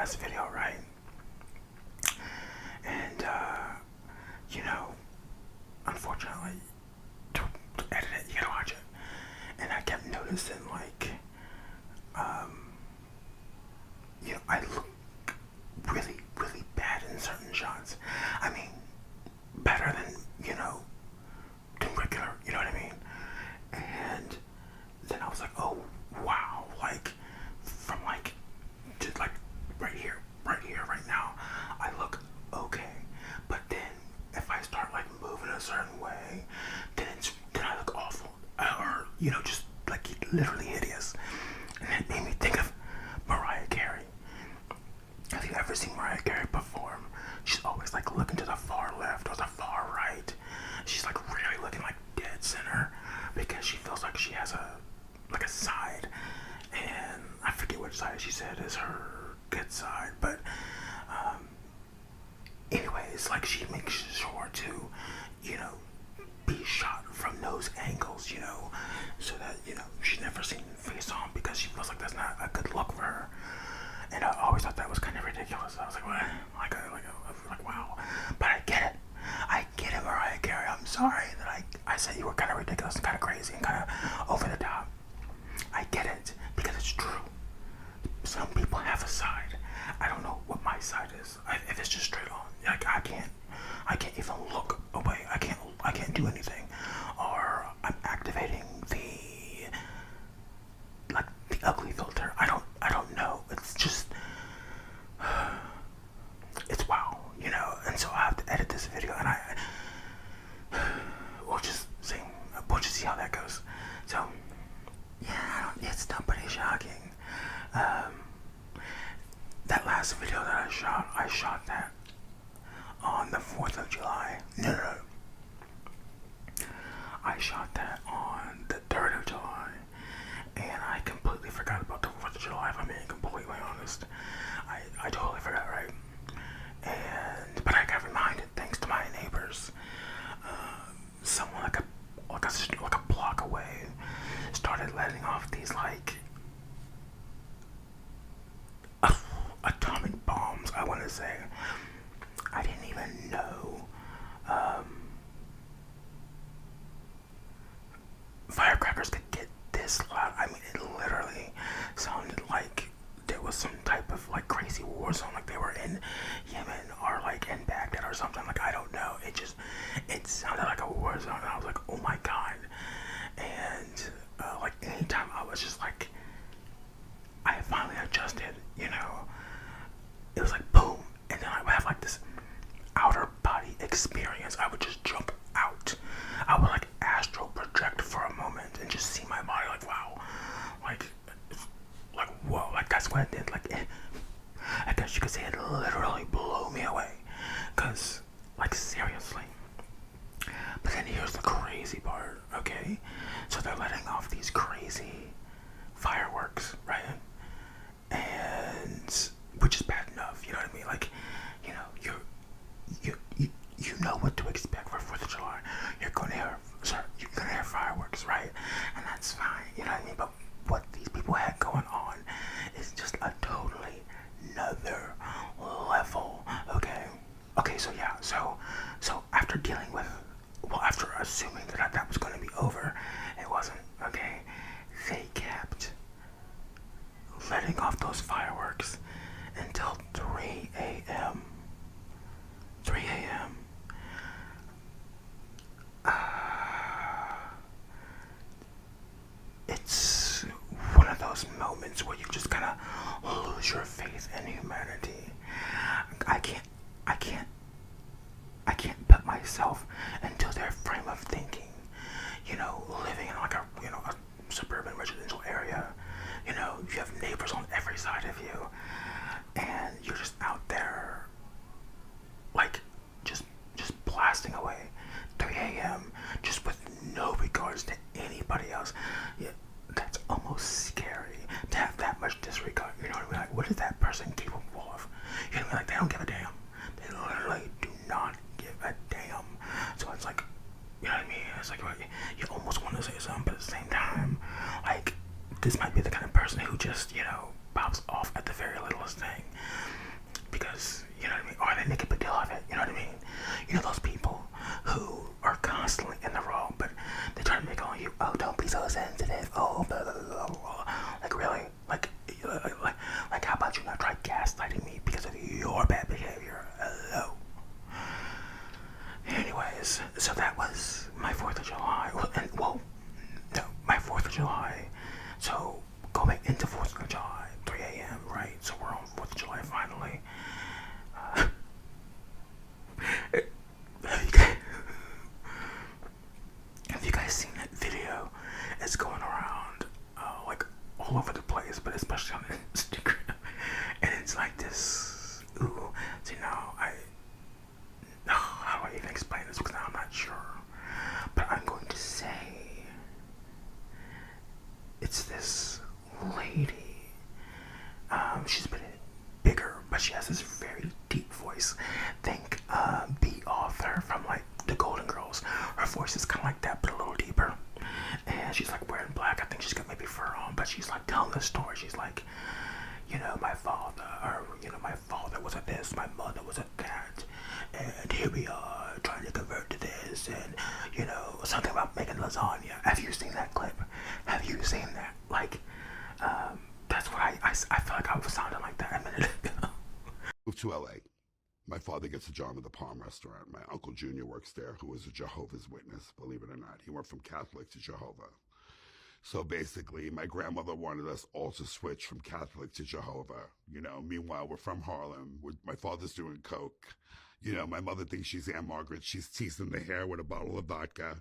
last video, right? And, unfortunately, to edit it, you gotta watch it. And I kept noticing, like, I look really, really bad in certain shots. I mean, better than, than regular, you know what I mean? And then I was like, oh, wow, like, from, like, to, like, right here, right now, I look okay. But then, if I start, like, moving a certain way, then I look awful. Or, just, like, literally hideous. And it made me think of Mariah Carey. Have you ever seen Mariah Carey perform? She's always, like, looking to the far left or the far right. She's, like, really looking, like, dead center because she feels like she has a side. And I forget which side she said is her good side. But, anyways, like, she makes sure to, be shot from those angles, so that, she's never seen face on because she feels like that's not a good look for her. And I always thought that was kind of ridiculous. I was like, what? Like, wow. But I get it. I get it, Mariah Carey. I'm sorry that I said you were kind of ridiculous and kind of crazy and kind of over the top. I get it because it's true. Some people have a side. I don't know what my side is. If it's just straight on, like I can't even look away. I can't do anything, or I'm activating the ugly filter. I don't know. It's just it's wow, And so I have to edit this video, and we'll just see how that goes. So yeah, it's not pretty shocking. That last video that I shot that on the 4th of July. No. I shot that on the 3rd of July. And I completely forgot about the 4th of July, if I'm being completely honest. I totally forgot, right? But I got reminded, thanks to my neighbors. Someone like a block away started letting off these, like, atomic bombs, I want to say. I didn't even know firecrackers could get this loud. I mean, it literally sounded like there was some type of, like, crazy war zone, like they were in Yemen or, like, in Baghdad or something. Like, I don't know. It sounded like a war zone, and I was like, oh my god. And like, anytime I was just like, I finally adjusted, it was like boom, and then I would have like this outer body experience. I would just jump out. I would like astral project for a moment and just see my body, like, wow, like whoa, like that's what it did. Like, I guess you could say it literally blew me away, cause, like, seriously. But then here's the crazy part, okay? So they're letting off these crazy fireworks, right? And which is bad enough, you know what I mean? Like, you know what to expect for 4th of July. You're gonna hear fireworks, right? And that's fine, you know what I mean? But what these people had going on is just a totally another level, okay? Okay, so yeah, so after dealing with, after assuming that was gonna be over, it wasn't, okay? They kept letting off those fireworks until 3 a.m. 3 a.m. It's one of those moments where you just kind of lose your faith in humanity. I can't put myself into their frame of thinking. Living in like a suburban residential area. You have neighbors on every side of you, and you're just out there, like, just blasting away, 3 a.m. just with no regards to anybody else. Yeah, that's almost scary to have that much disregard. You know what I mean? Like, what is that person capable of? You know what I mean? Like, they don't give a damn. They literally do not give a damn. So it's like, you know what I mean? It's like, you almost want to say something, but at the same time, like, this might be the kind of person who just, pops off at the very littlest thing. your bad behavior. Hello. Anyways, so that was my 4th of July. Well, no, my 4th of July. So going into 4th of July, 3 a.m., right? So we're on 4th of July finally. Have you guys seen that video? It's going around like all over the place, but especially on Instagram. And it's like this. Ooh, so now how do I even explain this? Because now I'm not sure. But I'm going to say it's this lady. She's been bigger, but she has this very deep voice. Think B. Author from like the Golden Girls. Her voice is kind of like that, but a little deeper. And she's like wearing black. I think she's got maybe fur on, but she's like telling the story. She's like, my father was at this, my mother was at that, and here we are trying to convert to this, and something about making lasagna. Have you seen that clip? Have you seen that? Like, that's what I feel like I was sounding like that a minute ago. Moved to LA. My father gets a job at the Palm Restaurant. My Uncle Junior works there, who is a Jehovah's Witness, believe it or not. He went from Catholic to Jehovah. So basically, my grandmother wanted us all to switch from Catholic to Jehovah. Meanwhile, we're from Harlem. My father's doing coke. My mother thinks she's Aunt Margaret. She's teasing the hair with a bottle of vodka.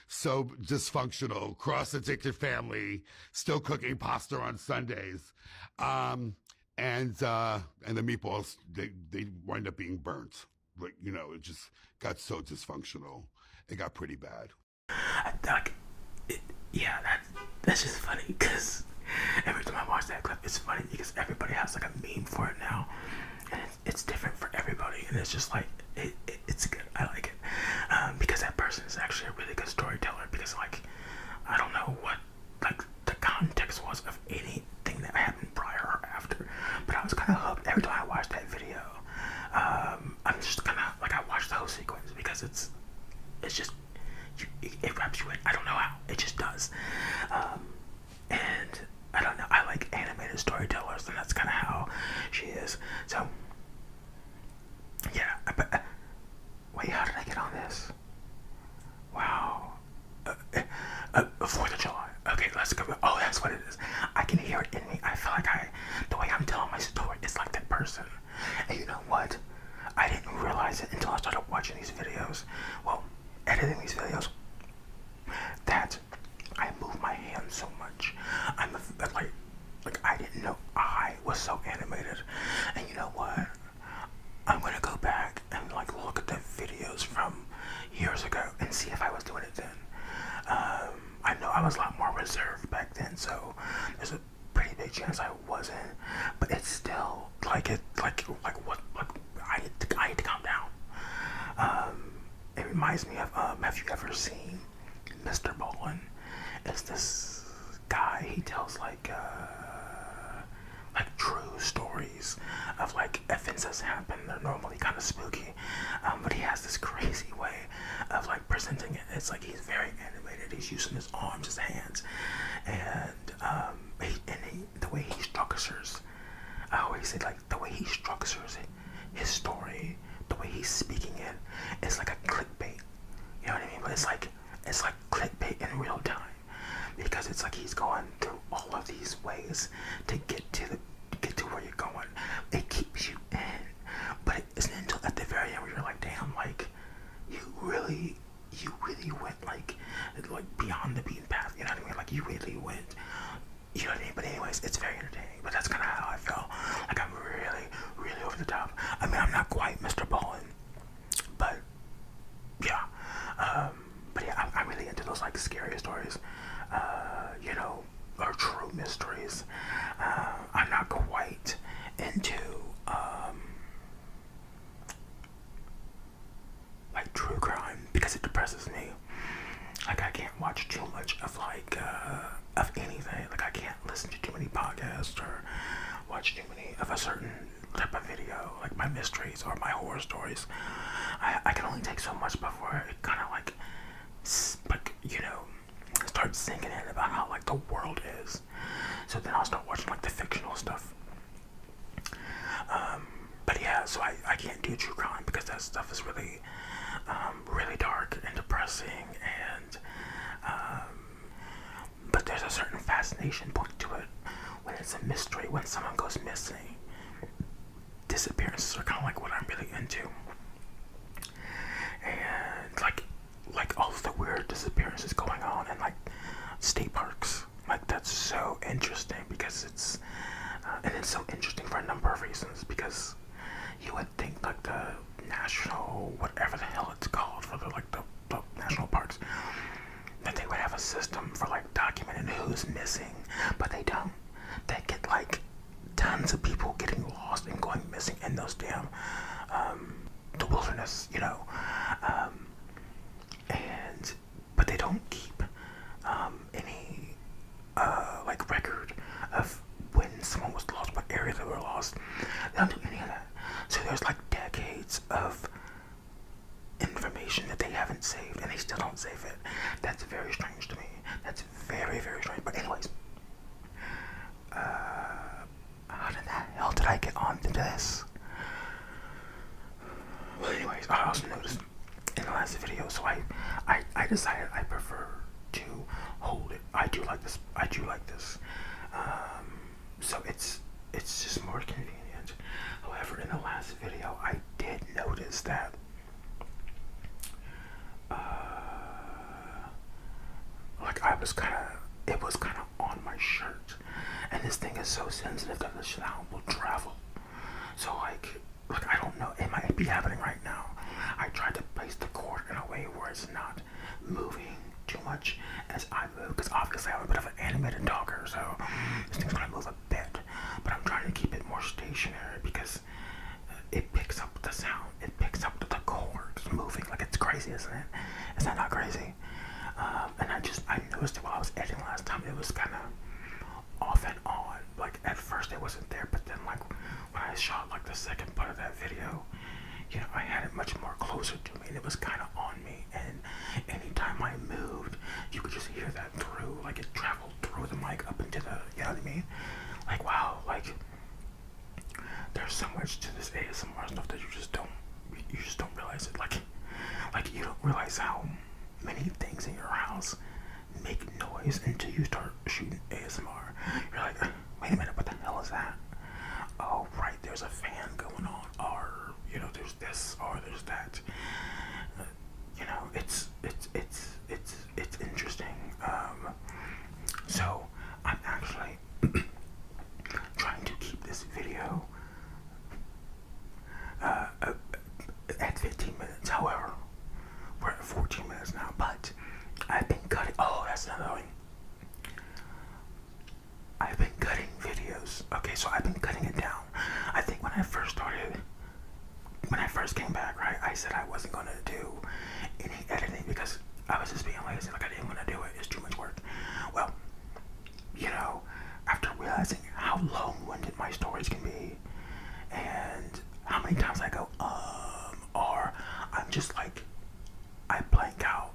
So dysfunctional, cross-addicted family, still cooking pasta on Sundays. And the meatballs, they wind up being burnt. Like, it just got so dysfunctional. It got pretty bad. Yeah, that's just funny because every time I watch that clip, it's funny because everybody has like a meme for it now, and it's different for everybody, and it's just like it's good. I like it because that person is actually a really good storyteller. Because like I don't know what like the context was of anything that happened prior or after, but I was kind of hooked every time I watched that video. I'm just kind of like I watched the whole sequence because it's just. It wraps you in. I don't know how. It just does. And I don't know. I like animated storytellers, and that's kind of how she is. So, yeah. But, wait, how did I get on this? Wow. 4th of July. Okay, let's go. Oh, that's what it is. I can hear it in me. I feel like the way I'm telling my story is like that person. And you know what? I didn't realize it until I started watching these videos. Well, editing these videos, that I move my hands so much. I'm like I didn't know I was so animated. And you know what? I'm gonna go back and like look at the videos from years ago and see if I was doing it then. I know I was a lot more reserved back then, so there's a pretty big chance I wasn't. But it's still like I need to calm down. It reminds me of, have you ever seen Mr. Ballin? It's this guy, he tells like true stories of like events that's happened. They're normally kind of spooky, but he has this crazy way of like presenting it. It's like he's very animated. He's using his arms, his hands, and the way he structures, I always say like the way he structures his story, the way he's speaking it, it's like a clickbait. You know what I mean? But it's like clickbait in real time, because it's like he's going through all of these ways to get to where you're going. It keeps you in, but it isn't until at the very end where you're like, damn, like you really went like beyond the beaten path. You know what I mean? Like you really went. You know what I mean? But anyways, it's very entertaining. But that's kind of how I felt. Like I'm really over the top. I mean, I'm not quite Mr. Ballin, but yeah. But yeah, I'm really into those like scary stories, or true mysteries. I'm not quite into like true crime because it depresses me. Like I can't watch too much of of anything. Like I can't listen to too many podcasts or watch too many of a certain type of video, like my mysteries or my horror stories. I can only take so much before it kind of like start sinking in about how like the world is. So then I'll start watching like the fictional stuff. But So I can't do true crime because that stuff is really, really dark and depressing, and but there's a certain fascination point to it when it's a mystery, when someone goes missing. Disappearances are kind of like what I'm really into, and like all of the weird disappearances going on in like state parks. Like that's so interesting because and it's so interesting for a number of reasons, because you would think like the national, whatever the hell it's called for the national parks, that they would have a system for like documenting who's missing, but they don't. They get like tons of people getting lost and going missing in those damn the wilderness, you know, and but they don't keep any like record of when someone was lost, what area they were lost. They don't do any of that. So there's like decades of information that they haven't saved, and they still don't save it. That's very strange to me. That's very, very strange. But anyways, how the hell did I get onto this? Well, anyways, I also noticed in the last video, so I decided I prefer to hold it. I do like this. So it's just more convenient. However, in the last video, I did notice that like it was kind of on my shirt, and this thing is so sensitive that the sound will travel. So like I don't know, it might be happening right now. I tried to place the cord in a way where it's not moving too much as I move, because obviously I'm a bit of an animated talker, so this thing's gonna move a bit, but I'm trying to keep it more stationary because it picks up the sound. It picks up the chords moving. Like, it's crazy, isn't it? Is that not crazy? And I noticed it while I was editing last time. It was kind of off and on. Like, at first it wasn't there, but then like when I shot like the second part of that video, you know, I had it much more closer to me, and it was kind of on me. And anytime I moved, you could just hear that through. Like, it traveled through the mic up into the, you know what I mean? Like, wow, like there's so much to this ASMR stuff that you just don't realize it. Like you don't realize how many things in your house make noise until you start shooting ASMR. You're like, wait a minute, what the hell is that? Oh, right, there's a fan going on, or you know, there's this, or there's that. You know, it's interesting. So I'm actually trying to keep this video at 15 minutes. However, we're at 14 minutes now, but I've been cutting. Oh, that's another thing. I've been cutting videos. Okay, so I've been cutting it down. I think when I first came back, right, I said I wasn't gonna do any editing because I was just being lazy. Like, I didn't want to do it. It's too much work. Well, you know, after realizing how long-winded my stories can be, and how many times I go, or I'm just like, I blank out.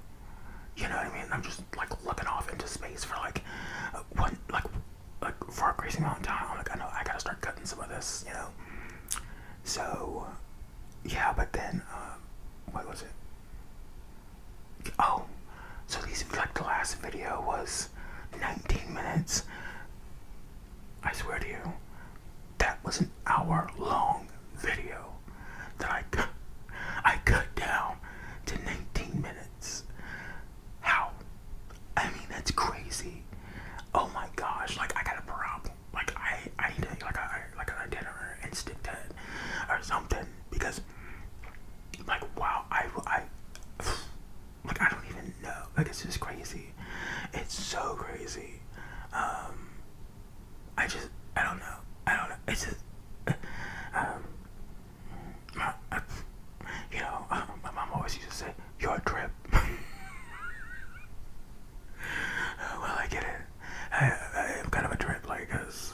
You know what I mean? I'm just like looking off into space for like for a crazy amount of time. I'm like, I know I gotta start cutting some of this, you know. So yeah, but then what was it? Oh, so like the last video was 19 minutes. I swear to you, that was an hour-long video that I cut down to 19 minutes. How? I mean, that's crazy. Oh my gosh, like I got a problem. Like I need to like a dinner and stick to it or something, because like, wow, I like, I don't even know. Like, it's just crazy. It's so crazy. I don't know. It's just you know, my mom always used to say, "You're a trip." Well, I get it. I am kind of a trip, like, cause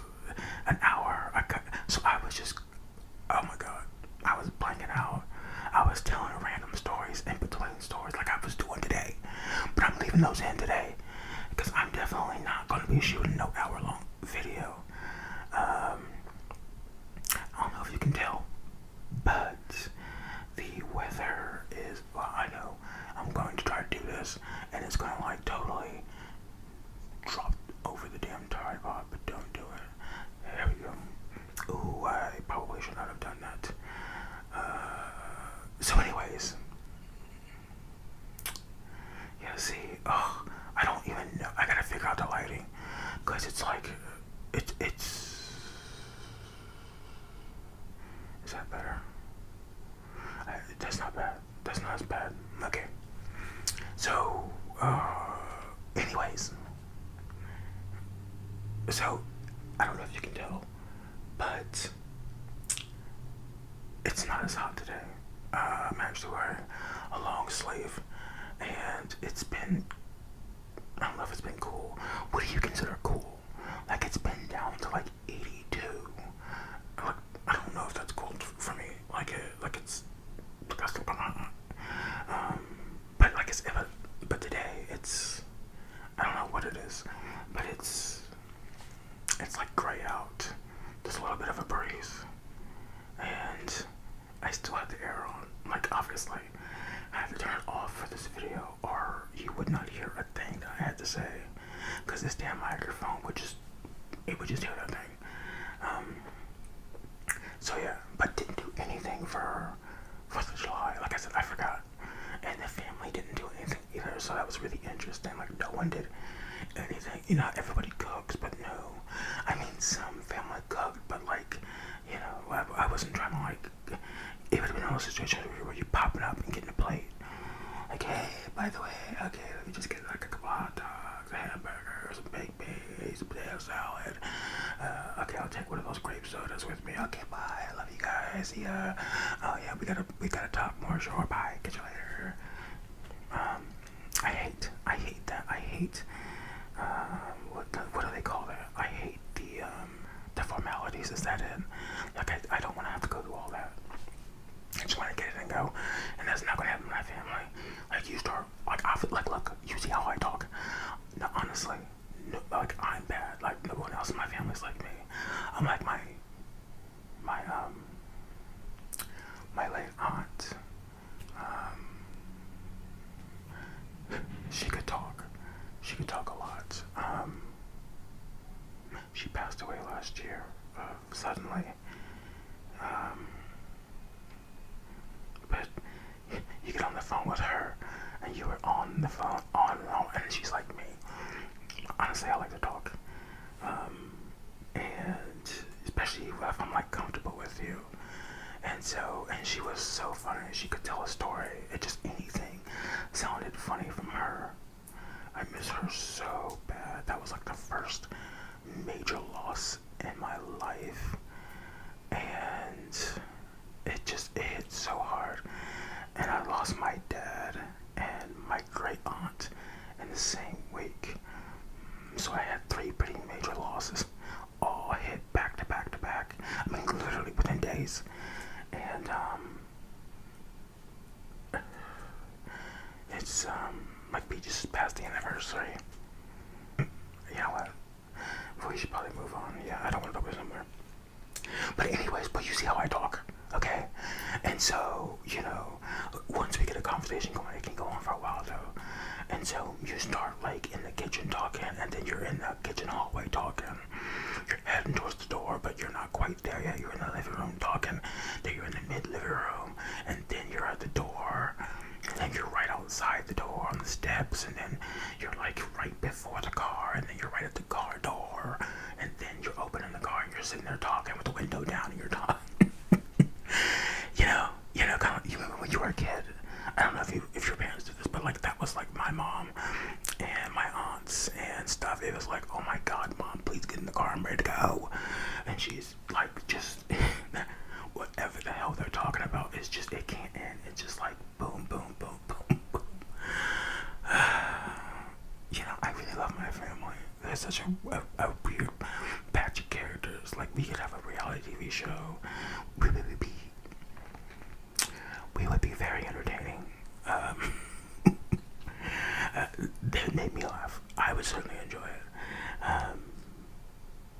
an hour I cut. So I was just, oh my god, I was blanking out. I was telling random stories in between stories, like I was doing today. But I'm leaving those in today, because I'm definitely not going to be shooting no hour-long video. I don't know if you can tell, but Is that better? That's not bad. That's not as bad. Okay. So, anyways. So, I don't know if you can tell, but it's not as hot today. I'm actually wearing a long sleeve, and it's been, I don't know if it's been cool. What do you consider cool? Like, it's been down to like 82. Like, I don't know if that's cool for me. Like it's but like but today it's, I don't know what it is, but it's like gray out. There's a little bit of a breeze, and I still have the air on. Like, obviously, I have to turn it off for this video, or you would not hear a thing that I had to say, because this damn microphone would just hear that thing. So yeah, but didn't do anything for 4th of July. Like I said, I forgot. And the family didn't do anything either, so that was really interesting. Like, no one did anything. You know, everybody cooks, but no. I mean, some family cooked, but like, you know, I wasn't trying to like, it would have been one of those situations where you're popping up and getting a plate. Like, hey, by the way, okay, let me just get like a couple hot dogs, a hamburger, some baked beans, a potato salad. Okay, I'll take one of those grape sodas with me. Okay, bye. I love you guys. Yeah. Oh yeah, we gotta talk more. Sure. Bye. Catch you later. I hate that. I hate. What do they call that? I hate the formalities. Is that it? Like, I don't want to have to go through all that. I just want to get it and go, and that's not gonna happen in my family. Like, you start like look, you see how I talk. No, honestly, no, like, I'm bad. Like, no one else in my family's like me. I'm like my late aunt. She could talk. She could talk a lot. She passed away last year, suddenly. But you get on the phone with her, and you were on the phone, on and on, and she's like me. Honestly, I like to talk. And especially if I'm like comfortable with you. And she was so funny. She could tell a story. Anything sounded funny from her. I miss her so bad. That was like the first major loss in my life. And it hit so hard. And I lost my dad and my great aunt in the same week. So I had 3 pretty major losses, all hit back to back to back. I mean, literally within days. And it's like, we just passed the anniversary. You know what? We should probably move on. Yeah, I don't want to go somewhere. But anyways, but you see how I talk, okay? And so, you know, once we get a conversation going, it can go on for a while though. And so you start like in the kitchen talking, and then you're in the kitchen hallway talking. You're heading towards the door, but you're not quite there yet. You're in the living room talking. Then you're in the mid-living room, and then you're at the door. And then you're right outside the door on the steps, and then you're like right before the car, and then you're right at the car door, and then you're opening the car, and you're sitting there talking with the window down, and you're talking. you know, kind of. You remember when you were a kid? I don't know if your parents did this, but like, that was like my mom and my aunts and stuff. It was like, oh my God, Mom, please get in the car, I'm ready to go. And she's like, just whatever the hell they're talking about, it's just, it can't end. It's just like boom, boom, boom, boom, boom. You know, I really love my family. There's such a weird patch of characters. Like, we could have a reality TV show. We would be very entertaining. That made me laugh. I would certainly enjoy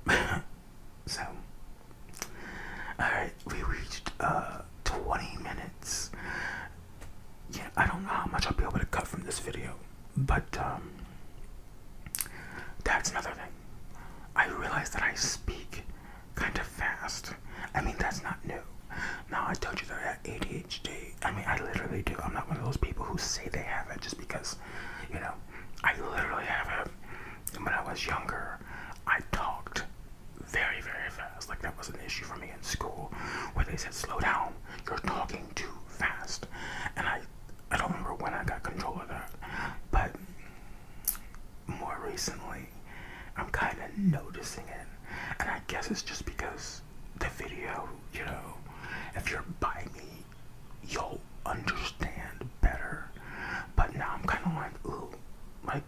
it. So, alright, we reached 20 minutes. Yeah, I don't know how much I'll be able to cut from this video, but that's another thing. I realized that I speak kind of fast. I mean, that's not new. Now, I told you that I have ADHD. I mean, I literally do. I'm not one of those people who say they have it just because, you know, I literally have it. When I was younger, I talked very, very fast. Like, that was an issue for me in school, where they said, slow down, you're talking too fast. And I don't remember when I got control of that, but more recently, I'm kind of noticing it. And I guess it's just because the video, you know, if you're by me, you'll understand better. But now I'm kind of like, ooh, like,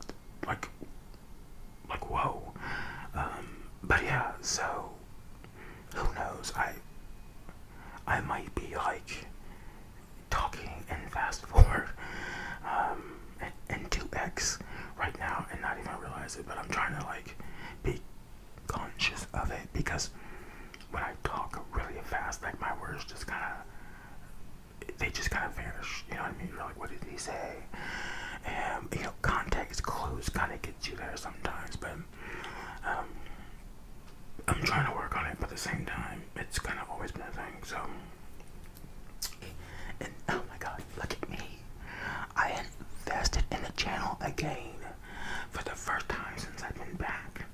whoa. But yeah, so who knows? I might be like talking in fast forward, in 2x right now and not even realize it. But I'm trying to like be conscious of it, because when I talk really fast, like my words just kind of, they just kind of vanish. You know what I mean? You're like, what did he say? And you know, context clues kind of gets you there sometimes, but I'm trying to work on it. But at the same time, it's kind of always been a thing. So, and oh my God, look at me! I invested in the channel again for the first time since I've been back.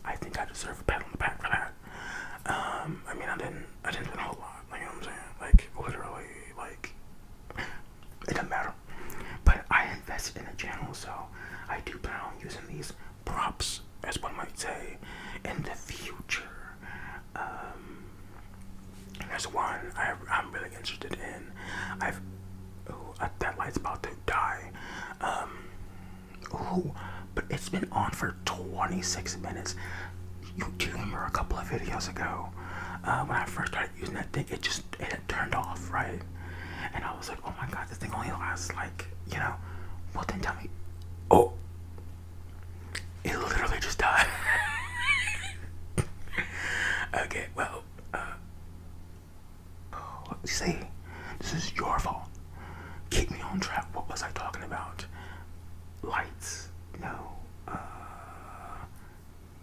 I think I deserve a pat on the back for that. I mean, I didn't spend a whole lot. Like, you know what I'm saying? Like, literally, like, it doesn't matter. But I invested in the channel, so I do plan on using these props, as one might say, in the future. There's one I'm really interested in. That light's about to die. But it's been on for 26 minutes. Do you remember a couple of videos ago, when I first started using that thing, it had turned off, right? And I was like, oh my God, this thing only lasts like, you know, well then tell me. Oh, it literally just died. Okay, well, let's see. This is your fault. Keep me on track. What was I talking about? Lights. No.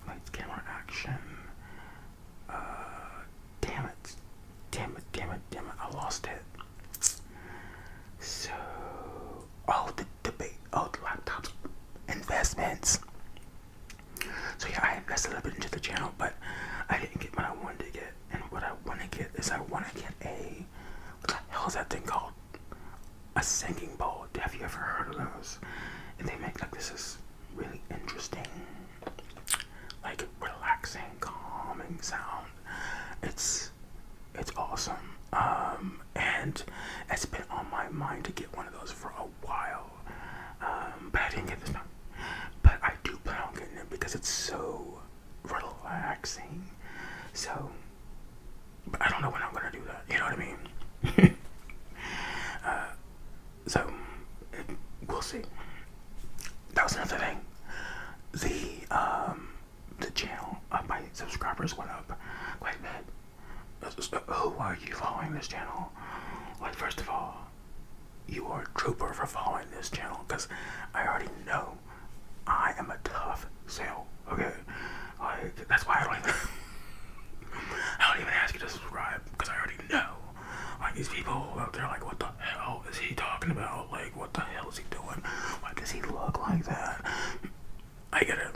Lights, camera, action. Damn it. I lost it. So, the debate. The laptops. Investments. So yeah, I invested a little bit into the channel, but I didn't get what I wanted to get. And what I want to get is what the hell is that thing called? A singing bowl. Have you ever heard of those? And they make like this is really interesting, like relaxing, calming sound. It's awesome. And it's been on my mind to get one of those for a while. But I didn't get this time. But I do plan on getting it because it's so relaxing. So, but I don't know when I'm gonna do that. You know what I mean? So we'll see. That was another thing. The channel of my subscribers went up quite a bit. Who are you following this channel? Like, first of all, you are a trooper for following this channel, because I already know I am a tough sale. Okay, like that's why I don't even ask you to subscribe, because I already know. Like, these people out there, like, what the hell is he talking about? Like, what the hell is he doing? Why does he look like that? I get it.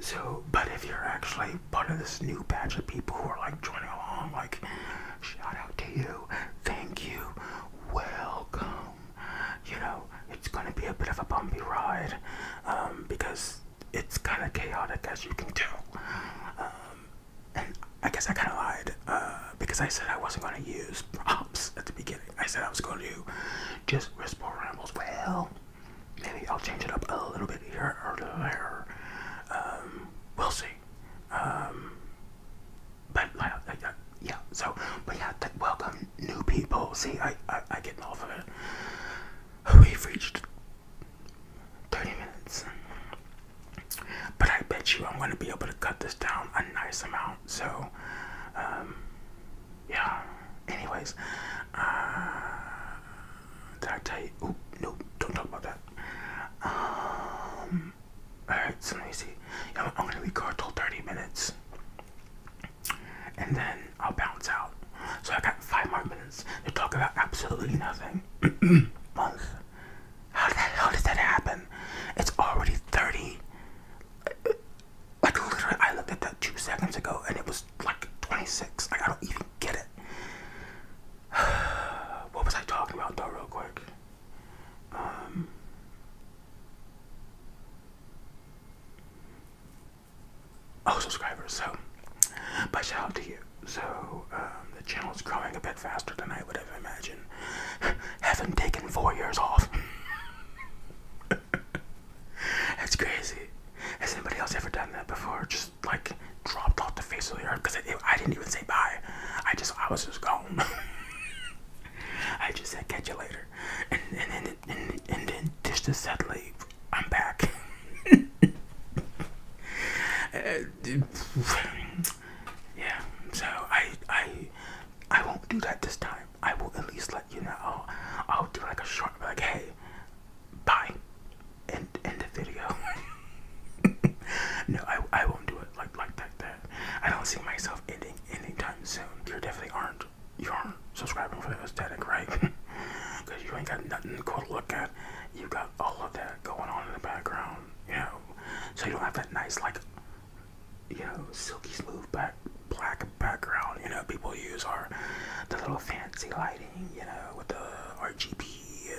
So, but if you're actually part of this new batch of people who are like joining along, like, shout out to you. Thank you. Welcome. You know, it's gonna be a bit of a bumpy ride, because it's kind of chaotic, as you can tell. And I guess I kind of lied, because I said I wasn't going to use props at the beginning. I said I was going to just whisper rambles. Well, maybe I'll change it up a little bit here or there. We'll see. But yeah. So, but yeah, welcome new people. See, I get off of it. We've reached 30 minutes. But I bet you I'm going to be able to cut this down a nice amount. So, yeah. Anyways, did I tell you? Oh, no, don't talk about that. Alright, so let me see. I'm going to record till 30 minutes. And then I'll bounce out. So I got 5 more minutes to talk about absolutely nothing. Month. How the hell did that happen? It's already 30. Like, literally, I looked at that 2 seconds ago and it was But shout out to you. So the channel is growing a bit faster than I would have imagined. Haven't taken 4 years off. That's crazy. Has anybody else ever done that before? Just like dropped off the face of the earth? Because I didn't even say bye. I was just gone. I just said catch you later, and then just to said leave. I'm back. Yeah. So I won't do that this time. I will at least let you know. I'll do like a short, like, hey, bye, end the video. No, I won't do it like that. I don't see myself ending anytime soon. You aren't subscribing for the aesthetic, right? Because you ain't got nothing cool to look at. You got all of that going on in the background, you know. So you don't have that nice, like, you know, silky smooth black background, you know, people use, or the little fancy lighting, you know, with the RGB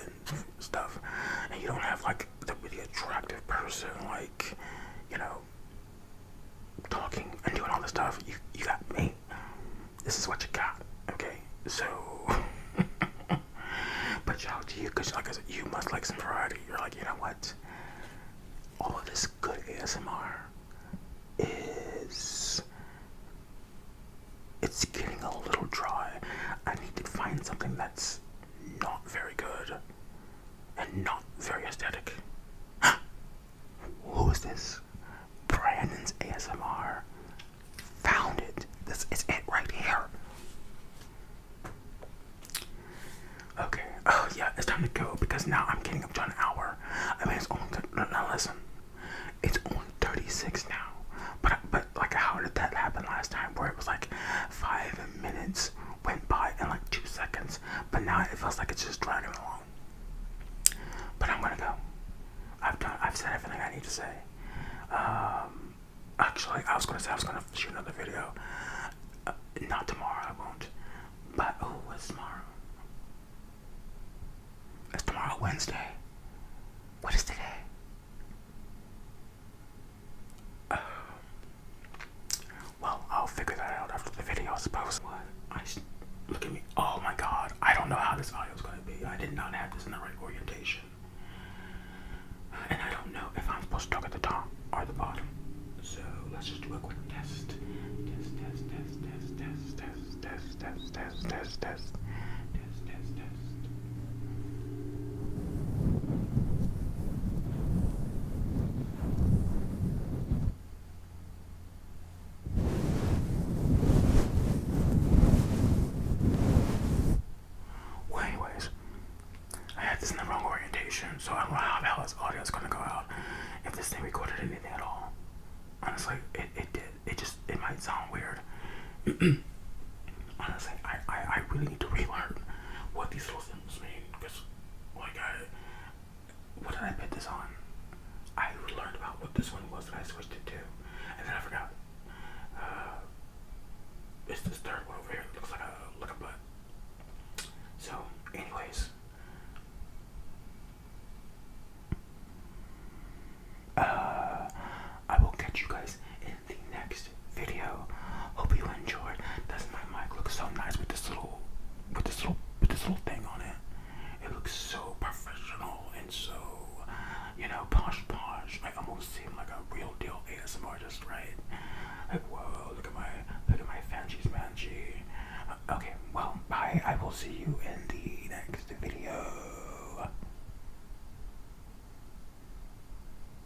and stuff. And you don't have like the really attractive person, like, you know, talking and doing all this stuff. You got me. This is what you got, okay? So but shout out to you, because like I said, you must like some variety. You're like, you know what, all of this good ASMR is, it's getting a little dry. I need to find something that's not very good and not very aesthetic. Who is this? Brandon's ASMR. Found it. This is it right here. Okay. Oh yeah, it's time to go, because now I'm getting up to an hour. I mean, it's only now listen. It's only 36 now. But like, how did that happen last time, where it was like 5 minutes went by in like 2 seconds, but now it feels like it's just dragging along. But I'm gonna go. I've said everything I need to say. Actually, I was gonna shoot another video. Not tomorrow, I won't. But what's tomorrow? Is tomorrow Wednesday? What is today? Well, I'll figure that out after the video, I suppose. What? Look at me. Oh my god. I don't know how this audio is going to be. I did not have this in the right orientation. And I don't know if I'm supposed to talk at the top or the bottom. So let's just do a quick test. Test. Well, anyways, I had this in the wrong orientation, so I don't know how the hell this audio is going to go out. If this thing recorded anything at all. Honestly, it did. It might sound weird. Honestly, I really need to relearn what these little symbols mean, because, like, what did I put this on? I learned about what this one was that I switched it to, and then I forgot. It's this third one over here. It looks like a butt. So, anyways, I will catch you guys in the next video. Hope you enjoyed. Doesn't my mic look so nice with this little thing on it? It looks so professional and so, you know, posh. I almost seem like a real deal ASMR artist, right? Like, whoa, look at my fancy smancy. Okay, well, bye. I will see you in